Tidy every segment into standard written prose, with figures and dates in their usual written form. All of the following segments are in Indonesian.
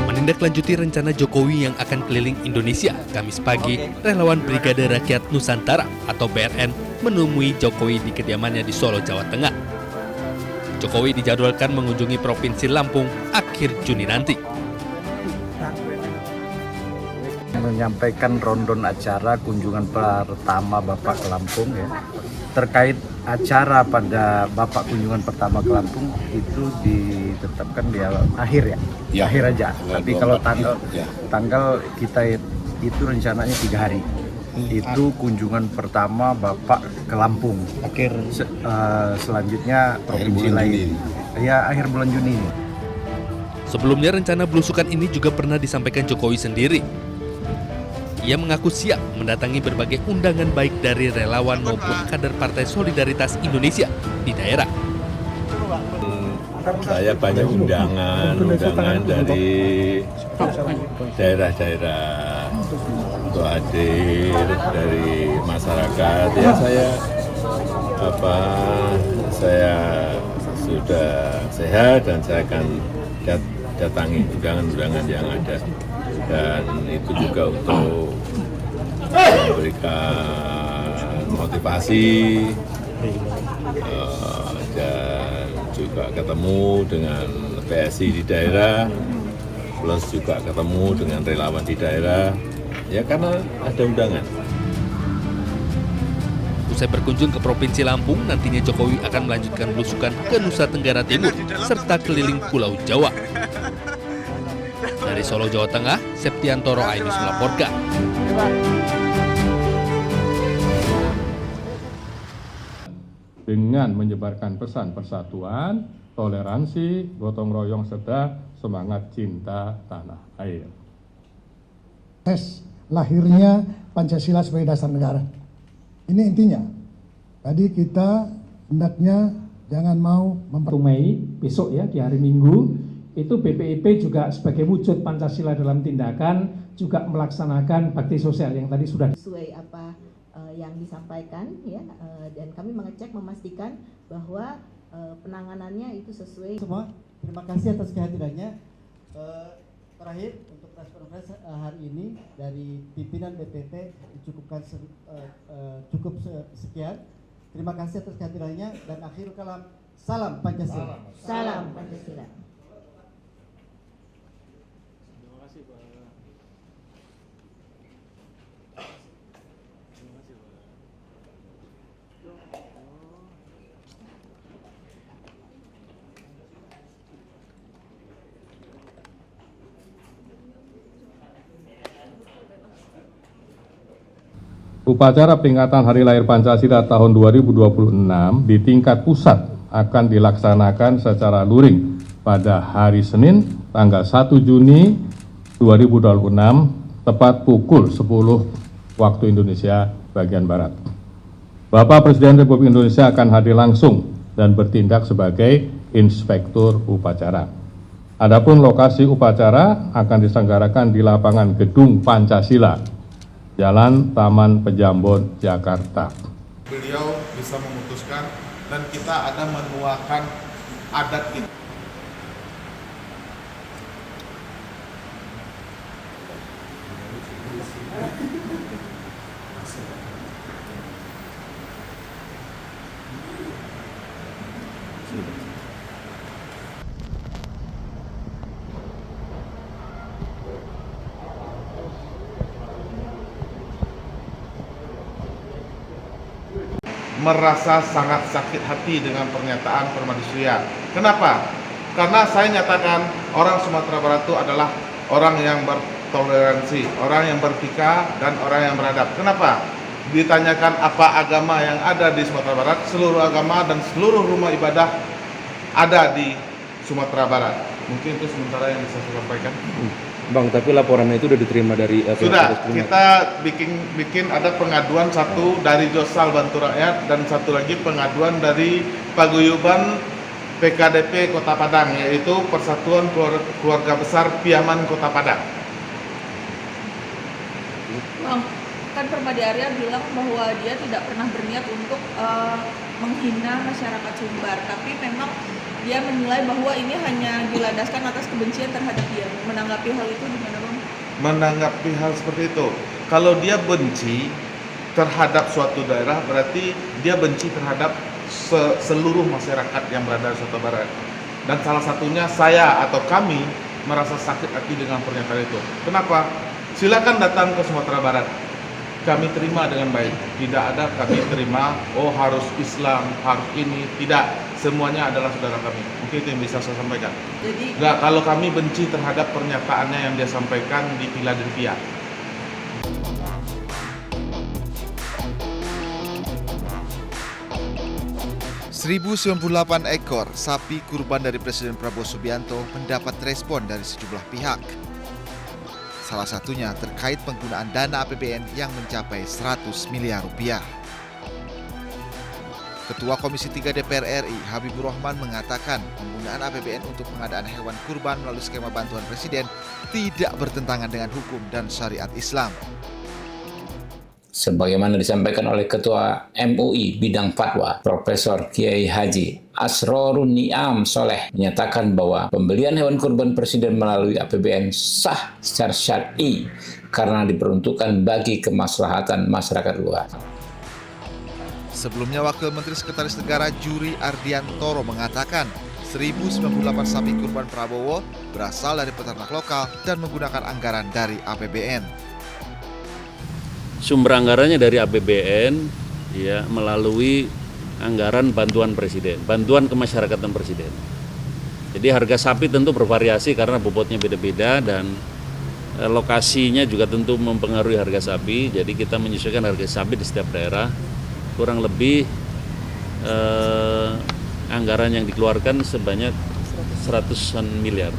Menindaklanjuti rencana Jokowi yang akan keliling Indonesia, Kamis pagi, relawan Brigade Rakyat Nusantara atau BRN menemui Jokowi di kediamannya di Solo, Jawa Tengah. Jokowi dijadwalkan mengunjungi Provinsi Lampung akhir Juni nanti. Menyampaikan rondon acara kunjungan pertama Bapak ke Lampung ya. Terkait acara pada Bapak kunjungan pertama ke Lampung itu ditetapkan di akhir ya? Ya, akhir aja. Tapi kalau tanggal kita itu rencananya 3 hari. Itu kunjungan pertama Bapak ke Lampung. Selanjutnya provinsi lain. Ya, akhir bulan Juni. Sebelumnya rencana belusukan ini juga pernah disampaikan Jokowi sendiri. Ia mengaku siap mendatangi berbagai undangan baik dari relawan maupun kader Partai Solidaritas Indonesia di daerah. Saya banyak undangan dari daerah-daerah untuk hadir dari masyarakat. Ya saya sudah sehat dan saya akan datangi undangan-undangan yang ada. Dan itu juga untuk memberikan motivasi dan juga ketemu dengan PSI di daerah, plus juga ketemu dengan relawan di daerah, ya karena ada undangan. Usai berkunjung ke Provinsi Lampung, nantinya Jokowi akan melanjutkan belusukan ke Nusa Tenggara Timur serta keliling Pulau Jawa. Dari Solo, Jawa Tengah, Septiantoro Ainus melaporkan. Dengan menyebarkan pesan persatuan, toleransi, gotong royong, serta semangat cinta tanah air. Lahirnya Pancasila sebagai dasar negara. Ini intinya. Tadi kita hendaknya jangan mau Mei besok ya di hari Minggu itu BPIP juga sebagai wujud Pancasila dalam tindakan juga melaksanakan bakti sosial yang tadi sudah sesuai apa yang disampaikan ya, dan kami memastikan bahwa penanganannya itu sesuai. Semua terima kasih atas kehadirannya. Terakhir untuk press conference hari ini dari pimpinan BPP dicukupkan cukup sekian. Terima kasih atas kehadirannya dan akhir kalam salam Pancasila. Salam Pancasila. Upacara peringatan Hari Lahir Pancasila tahun 2026 di tingkat pusat akan dilaksanakan secara luring pada hari Senin tanggal 1 Juni 2026 tepat pukul 10 waktu Indonesia bagian Barat. Bapak Presiden Republik Indonesia akan hadir langsung dan bertindak sebagai inspektur upacara. Adapun lokasi upacara akan diselenggarakan di lapangan Gedung Pancasila, Jalan Taman Pejambon, Jakarta. Beliau bisa memutuskan dan kita ada menuakan adat kita. Merasa sangat sakit hati dengan pernyataan Permadi Surya. Kenapa? Karena saya nyatakan orang Sumatera Barat itu adalah orang yang bertoleransi, orang yang beretika, dan orang yang beradab. Kenapa? Ditanyakan apa agama yang ada di Sumatera Barat, seluruh agama dan seluruh rumah ibadah ada di Sumatera Barat. Mungkin itu sementara yang bisa saya sampaikan. Bang, tapi laporannya itu sudah diterima dari sudah, kita bikin ada pengaduan satu dari Josal Bantu Rakyat dan satu lagi pengaduan dari Paguyuban PKDP Kota Padang, yaitu Persatuan Keluarga Besar Piaman Kota Padang. Bang, kan Permadi Arya bilang bahwa dia tidak pernah berniat untuk menghina masyarakat Sumbar, tapi memang dia menilai bahwa ini hanya dilandaskan atas kebencian terhadap dia. Menanggapi hal itu gimana, Bang? Menanggapi hal seperti itu, kalau dia benci terhadap suatu daerah, berarti dia benci terhadap seluruh masyarakat yang berada di Sumatera Barat. Dan salah satunya saya atau kami merasa sakit hati dengan pernyataan itu. Kenapa? Silakan datang ke Sumatera Barat. Kami terima dengan baik. Tidak ada kami terima, oh harus Islam, harus ini. Tidak. Semuanya adalah saudara kami. Mungkin itu yang bisa saya sampaikan. Jadi, Enggak, kalau kami benci terhadap pernyataannya yang dia sampaikan di Philadelphia. ...1098 ekor sapi kurban dari Presiden Prabowo Subianto mendapat respon dari sejumlah pihak. Salah satunya terkait penggunaan dana APBN yang mencapai 100 miliar rupiah. Ketua Komisi 3 DPR RI Habibur Rahman mengatakan penggunaan APBN untuk pengadaan hewan kurban melalui skema bantuan Presiden tidak bertentangan dengan hukum dan syariat Islam. Sebagaimana disampaikan oleh Ketua MUI Bidang Fatwa, Profesor Kiai Haji Asrorun Niam Soleh menyatakan bahwa pembelian hewan kurban Presiden melalui APBN sah secara syar'i karena diperuntukkan bagi kemaslahatan masyarakat luas. Sebelumnya Wakil Menteri Sekretaris Negara Juri Ardiantoro mengatakan 1098 sapi kurban Prabowo berasal dari peternak lokal dan menggunakan anggaran dari APBN. Sumber anggarannya dari APBN ya, melalui anggaran bantuan Presiden, bantuan kemasyarakatan Presiden. Jadi harga sapi tentu bervariasi karena bobotnya beda-beda dan lokasinya juga tentu mempengaruhi harga sapi. Jadi kita menyesuaikan harga sapi di setiap daerah. Kurang lebih anggaran yang dikeluarkan sebanyak 100 miliar.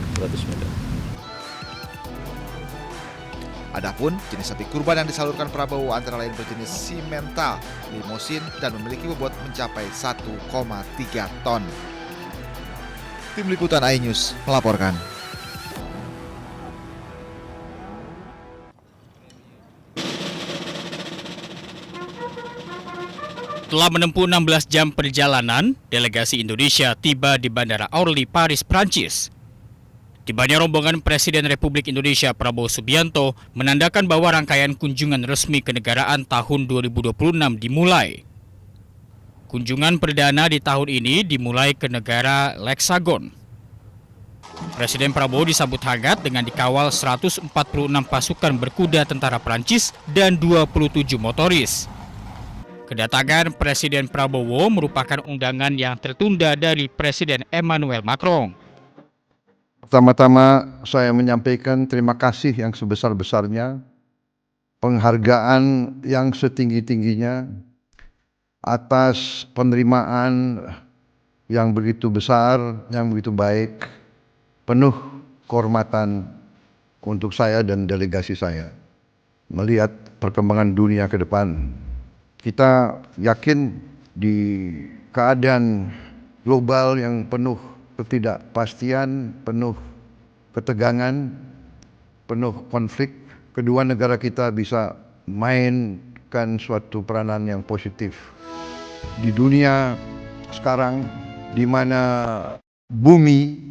Adapun jenis sapi kurban yang disalurkan Prabowo antara lain berjenis simental, limosin, dan memiliki bobot mencapai 1,3 ton. Tim Liputan iNews melaporkan. Setelah menempuh 16 jam perjalanan, delegasi Indonesia tiba di Bandara Orly, Paris, Prancis. Tibanya rombongan Presiden Republik Indonesia Prabowo Subianto menandakan bahwa rangkaian kunjungan resmi kenegaraan tahun 2026 dimulai. Kunjungan perdana di tahun ini dimulai ke negara Leksagon. Presiden Prabowo disambut hangat dengan dikawal 146 pasukan berkuda tentara Prancis dan 27 motoris. Kedatangan Presiden Prabowo merupakan undangan yang tertunda dari Presiden Emmanuel Macron. Pertama-tama saya menyampaikan terima kasih yang sebesar-besarnya, penghargaan yang setinggi-tingginya atas penerimaan yang begitu besar, yang begitu baik, penuh kehormatan untuk saya dan delegasi saya melihat perkembangan dunia ke depan. Kita yakin di keadaan global yang penuh ketidakpastian, penuh ketegangan, penuh konflik, kedua negara kita bisa mainkan suatu peranan yang positif. Di dunia sekarang, di mana bumi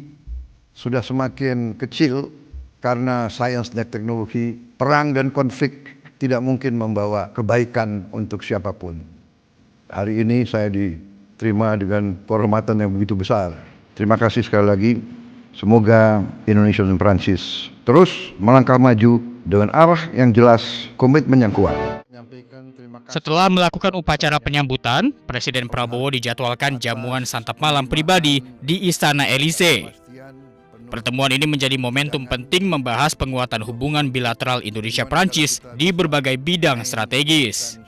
sudah semakin kecil karena sains dan teknologi, perang dan konflik tidak mungkin membawa kebaikan untuk siapapun. Hari ini saya diterima dengan kehormatan yang begitu besar. Terima kasih sekali lagi. Semoga Indonesia dan Prancis terus melangkah maju dengan arah yang jelas, komitmen yang kuat. Setelah melakukan upacara penyambutan, Presiden Prabowo dijadwalkan jamuan santap malam pribadi di Istana Elysee. Pertemuan ini menjadi momentum penting membahas penguatan hubungan bilateral Indonesia-Prancis di berbagai bidang strategis.